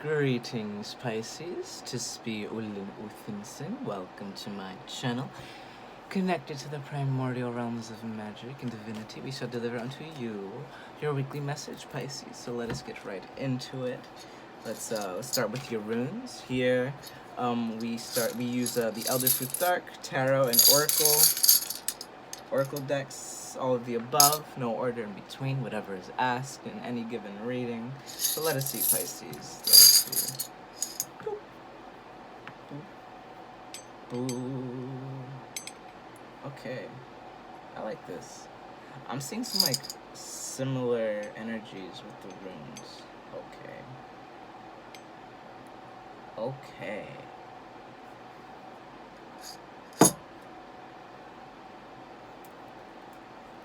Greetings, Pisces. Tisbe Ulin Uthinson. Welcome to my channel. Connected to the primordial realms of magic and divinity, we shall deliver unto you your weekly message, Pisces. So let us get right into it. Let's start with your runes. Here, we use the Elderfruit Dark, Tarot, and Oracle decks, all of the above, no order in between, whatever is asked in any given reading. So let us see, Pisces. Let us see. Boop. Boop. Boo. Okay. I like this. I'm seeing some like similar energies with the runes. Okay.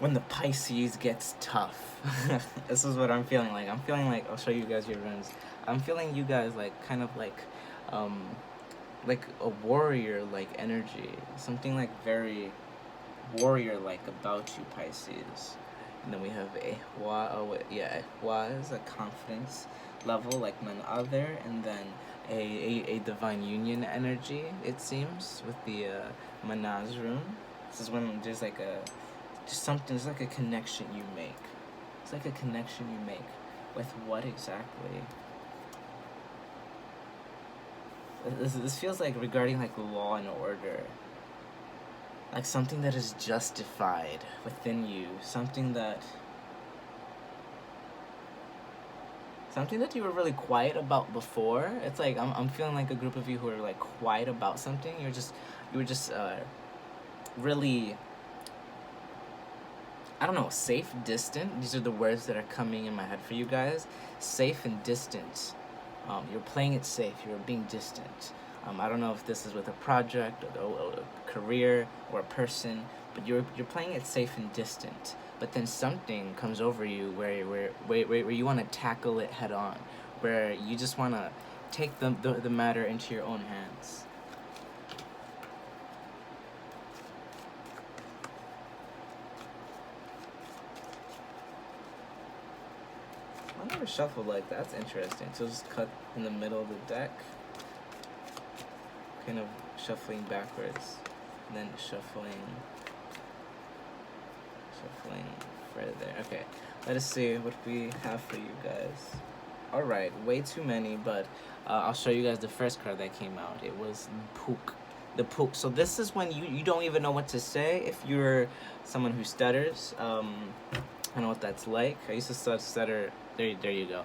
When the Pisces gets tough. This is what I'm feeling like. I'm feeling like, I'll show you guys your runes. I'm feeling you guys like kind of like a warrior-like energy. Something like very warrior-like about you, Pisces. And then we have Ehwa is a confidence level like none other, and then a divine union energy, it seems, with the Manaz rune. This is when there's like it's like a connection you make. It's like a connection you make with what exactly? This feels like regarding like law and order. Like something that is justified within you. Something that you were really quiet about before. It's like I'm feeling like a group of you who are like quiet about something. You were just really, I don't know, safe, distant. These are the words that are coming in my head for you guys. Safe and distant. You're playing it safe. You're being distant. I don't know if this is with a project, or a career, or a person, but you're playing it safe and distant. But then something comes over you where you want to tackle it head on, where you just want to take the matter into your own hands. I never shuffled like that. That's interesting. So just cut in the middle of the deck, kind of shuffling backwards, and then shuffling further. Okay, let us see what we have for you guys. Alright, way too many, but I'll show you guys the first card that came out. It was Pook. The Pook. So this is when you don't even know what to say if you're someone who stutters. I know what that's like. I used to stutter. There you go.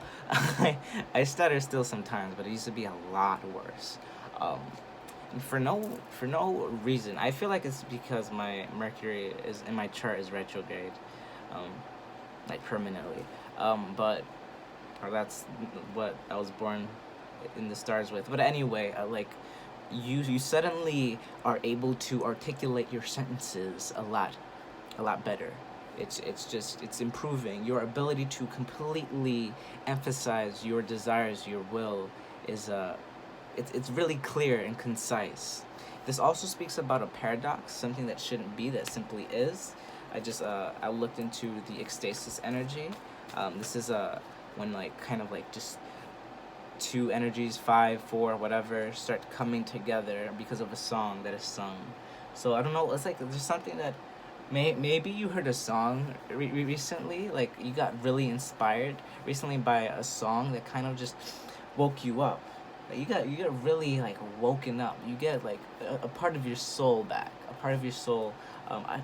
I stutter still sometimes, but it used to be a lot worse. And for no reason. I feel like it's because my Mercury is in my chart is retrograde, like permanently. Or that's what I was born in the stars with. But anyway, like you suddenly are able to articulate your sentences a lot better. It's improving. Your ability to completely emphasize your desires, your will, is it's really clear and concise. This also speaks about a paradox, something that shouldn't be, that simply is. I looked into the ecstasis energy. This is when like kind of like just two energies, 5, 4, whatever, start coming together because of a song that is sung. So I don't know. It's like there's something that maybe you heard a song recently, like you got really inspired recently by a song that kind of just woke you up. Like you get really like woken up. You get like a part of your soul back, a part of your soul.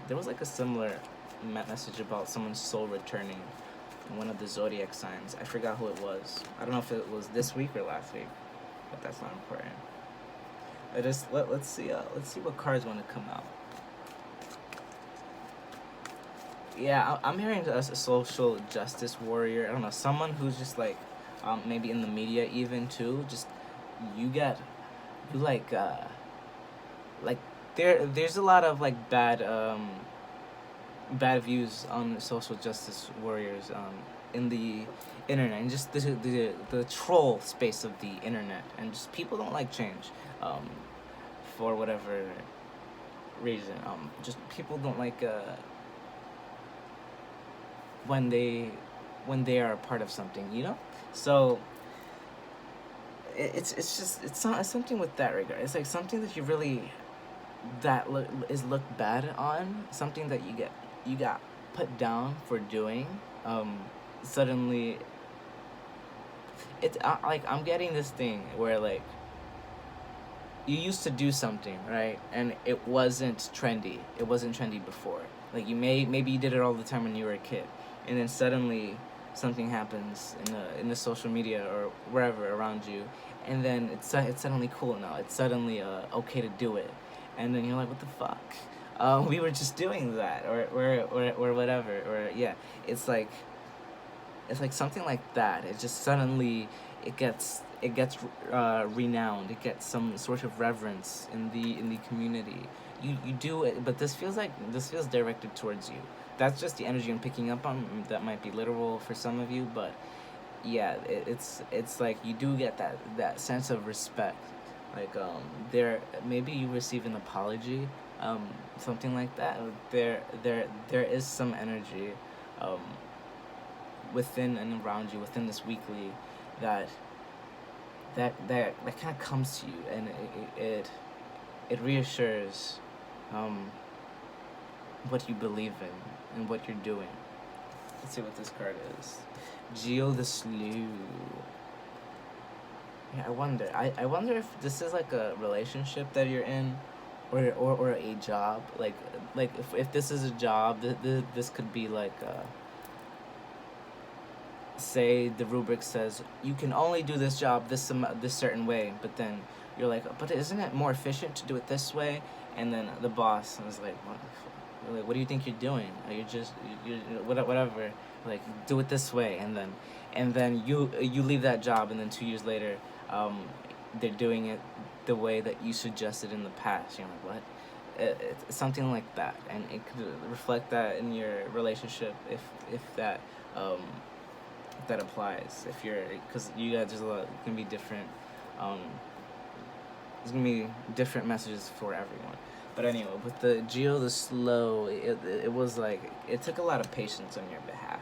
There was like a similar message about someone's soul returning in one of the zodiac signs. I forgot who it was. I don't know if it was this week or last week, but that's not important. Let's see what cards want to come out. Yeah, I'm hearing a social justice warrior. I don't know, someone who's just like, maybe in the media even too. Just there's a lot of like bad views on social justice warriors in the internet, and just the troll space of the internet, and just people don't like change, for whatever reason. Just people don't like when they are a part of something, you know? So it's just it's something with that regard. It's like something that you really is looked bad on, something that you got put down for doing. Um, Suddenly, it's like I'm getting this thing where like you used to do something, right, and it wasn't trendy. It wasn't trendy before. Like maybe you did it all the time when you were a kid, and then suddenly something happens in the social media or wherever around you, and then it's suddenly cool now. It's suddenly okay to do it, and then you're like, what the fuck? We were just doing that, or whatever, or yeah. It's like it's like something like that. It just suddenly it gets renowned. It gets some sort of reverence in the community. You do it, but this feels directed towards you. That's just the energy I'm picking up on. That might be literal for some of you, but yeah, it's like you do get that sense of respect. Like there maybe you receive an apology, something like that. There is some energy, um, within and around you within this weekly that that kind of comes to you, and it reassures, um, what you believe in and what you're doing. Let's see what this card is. Geo the Slew. Yeah, I wonder if this is like a relationship that you're in, or a job. Like if this is a job, this could be like say the rubric says you can only do this job this certain way, but then you're like, but isn't it more efficient to do it this way? And then the boss was like, what do you think you're doing? You're just whatever. Like, do it this way, and then you leave that job, and then 2 years later, um, they're doing it the way that you suggested in the past. You're like, what? It's something like that, and it could reflect that in your relationship if that um, that applies. If you're, because you guys, there's a lot gonna be different, um, there's gonna be different messages for everyone. But anyway, with the Geo the Slow, it was like it took a lot of patience on your behalf.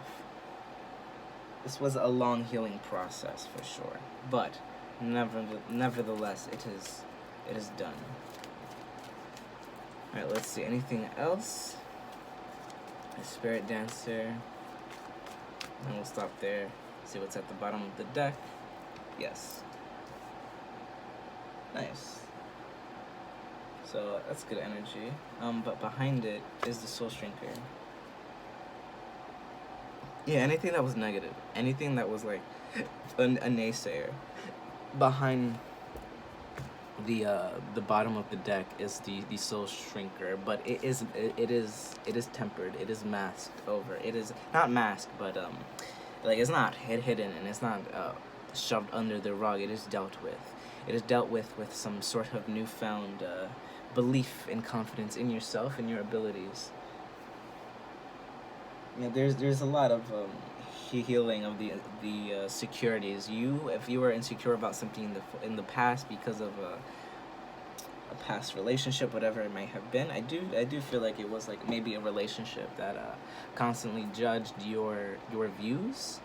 This was a long healing process for sure, but nevertheless, it is done. All right, let's see. Anything else? A Spirit Dancer. And we'll stop there. See what's at the bottom of the deck. Yes. Nice. So that's good energy. But behind it is the Soul Shrinker. Yeah, anything that was negative, anything that was like a naysayer, behind the bottom of the deck is the Soul Shrinker, but it is tempered, it is masked over. It is not masked, but like it's not hidden, and it's not shoved under the rug. It is dealt with. It is dealt with some sort of newfound belief and confidence in yourself and your abilities. Yeah, there's a lot of healing of the securities. If you were insecure about something in the past because of a past relationship, whatever it might have been, I do feel like it was like maybe a relationship that constantly judged your views,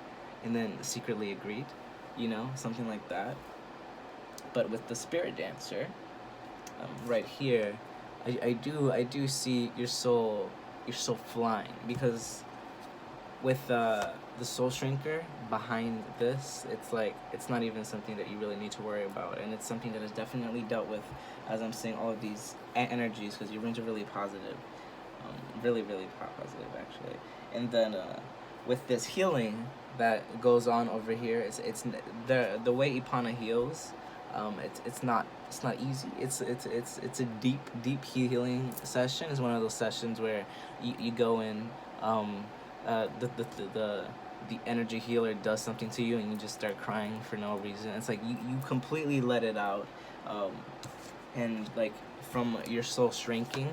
and then secretly agreed, something like that. But with the Spirit Dancer, right here, I do see your soul flying, because with the Soul Shrinker behind this, it's like it's not even something that you really need to worry about, and it's something that is definitely dealt with as I'm seeing all of these energies, because your rings are really positive, really positive actually. And then with this healing that goes on over here, it's the way Ipana heals. It's not easy. It's a deep healing session. It's one of those sessions where you go in, the energy healer does something to you, and you just start crying for no reason. It's like you completely let it out, and like from your soul shrinking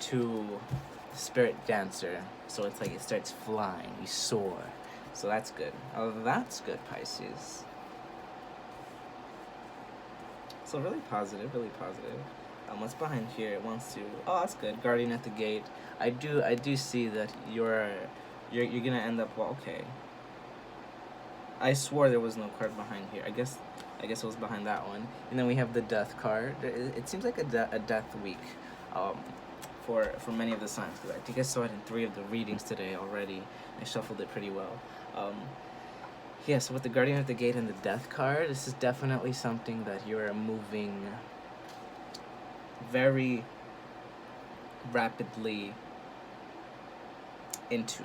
to Spirit Dancer, so it's like it starts flying, you soar. So that's good. That's good, Pisces. So really positive, really positive. What's behind here? It wants to. Oh, that's good. Guardian at the gate. I do see that you're gonna end up. Well, okay. I swore there was no card behind here. I guess I guess was behind that one. And then we have the death card. It seems like a death week, um, for many of the signs. Because I think I saw it in 3 of the readings today already. I shuffled it pretty well. Yeah, so with the Guardian of the Gate and the Death card, this is definitely something that you're moving very rapidly into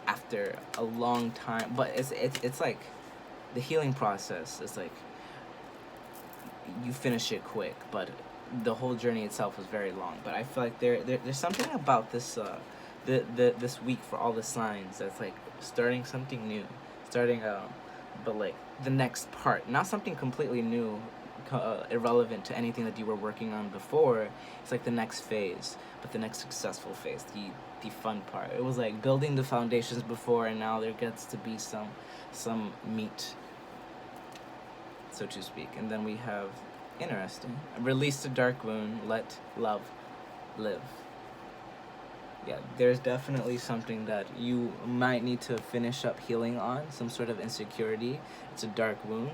after a long time. But it's like the healing process is like you finish it quick, but the whole journey itself was very long. But I feel like there's something about this this week for all the signs that's like starting something new, starting but like the next part, not something completely new, irrelevant to anything that you were working on before. It's like the next phase, but the next successful phase, the fun part. It was like building the foundations before, and now there gets to be some meat, so to speak. And then we have interesting. Release the dark wound, let love live. Yeah, there's definitely something that you might need to finish up healing on, some sort of insecurity. It's a dark wound,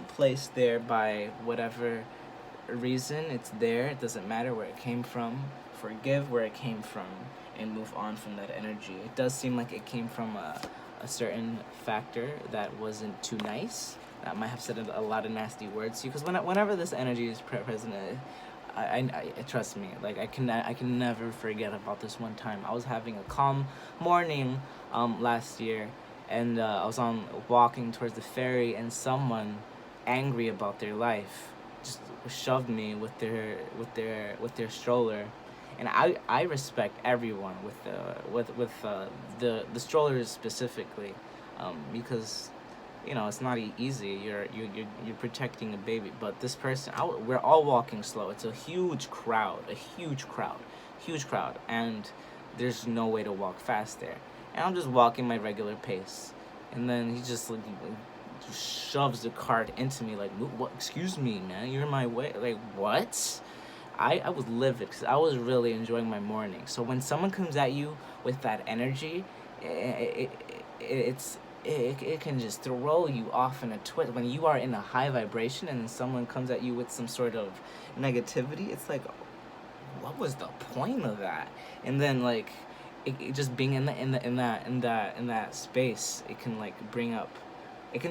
placed there by whatever reason it's there. It doesn't matter where it came from. Forgive where it came from and move on from that energy. It does seem like it came from a certain factor that wasn't too nice. That might have said a lot of nasty words to you. Because whenever this energy is present, I trust me. Like I can never forget about this one time. I was having a calm morning, last year, and I was walking towards the ferry, and someone angry about their life just shoved me with their stroller. And I respect everyone with the strollers specifically, because it's not easy. You're protecting a baby, but this person, we're all walking slow. It's a huge crowd, and there's no way to walk fast there. And I'm just walking my regular pace, and then he just like shoves the cart into me like, what? Excuse me, man, you're in my way. Like, what? I was livid because I was really enjoying my morning. So when someone comes at you with that energy, it can just throw you off in a twist. When you are in a high vibration and someone comes at you with some sort of negativity, it's like, what was the point of that? And then like, it just being in that space, it can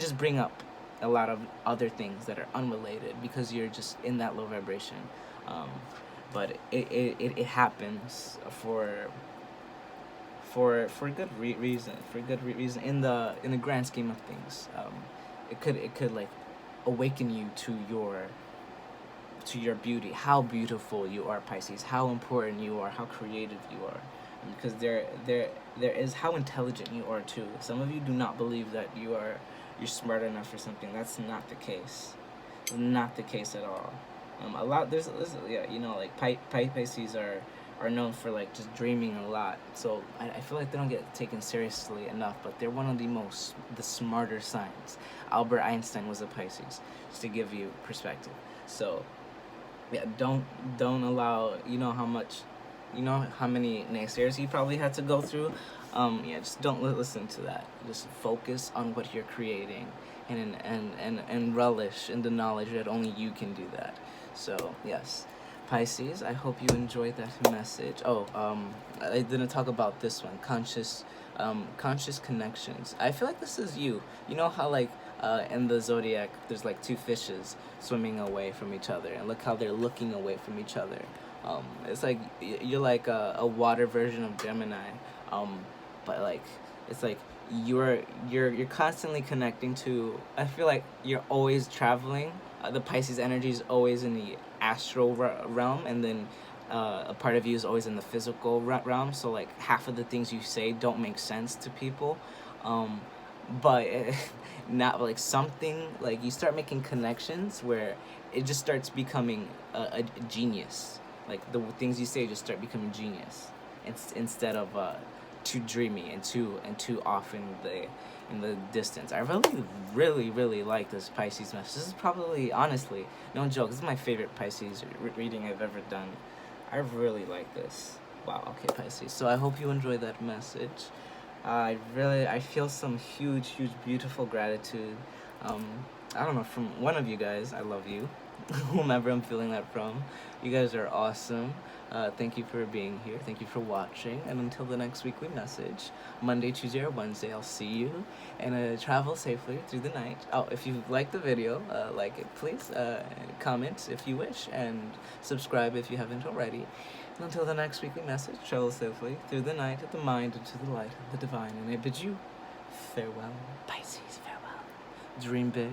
just bring up a lot of other things that are unrelated because you're just in that low vibration. But it happens for good reason, in the grand scheme of things. It could like awaken you to your beauty, how beautiful you are, Pisces, how important you are, how creative you are, because there is how intelligent you are too. Some of you do not believe that you're smart enough for something. That's not the case. Not the case at all. A lot there's yeah, like Pisces are known for like just dreaming a lot. So I feel like they don't get taken seriously enough, but they're one of the smarter signs. Albert Einstein was a Pisces, just to give you perspective. So yeah, don't allow, how many naysayers he probably had to go through. Yeah, just don't listen to that. Just focus on what you're creating, and relish in the knowledge that only you can do that. So yes, Pisces, I hope you enjoyed that message. I didn't talk about this one, conscious connections. I feel like this is you. You know how like in the zodiac there's like 2 fishes swimming away from each other, and look how they're looking away from each other. It's like you're like a water version of Gemini, but like it's like you're constantly connecting to. I feel like you're always traveling. The Pisces energy is always in the astral realm, and then a part of you is always in the physical realm. So like half of the things you say don't make sense to people, but not like something like you start making connections where it just starts becoming a genius. Like the things you say just start becoming genius, instead of too dreamy and too off in the distance. I really like this Pisces message. This is probably, honestly, no joke, this is my favorite Pisces reading I've ever done. I really like this. Wow, okay, Pisces. So I hope you enjoyed that message. I feel some huge beautiful gratitude. I don't know, from one of you guys. I love you. Whomever I'm feeling that from. You guys are awesome. Thank you for being here. Thank you for watching. And until the next weekly message, Monday, Tuesday, or Wednesday, I'll see you. And travel safely through the night. Oh, if you like the video, like it, please. Comment if you wish. And subscribe if you haven't already. And until the next weekly message, travel safely through the night at the mind into the light of the divine. And I bid you farewell. Pisces, farewell. Dream big.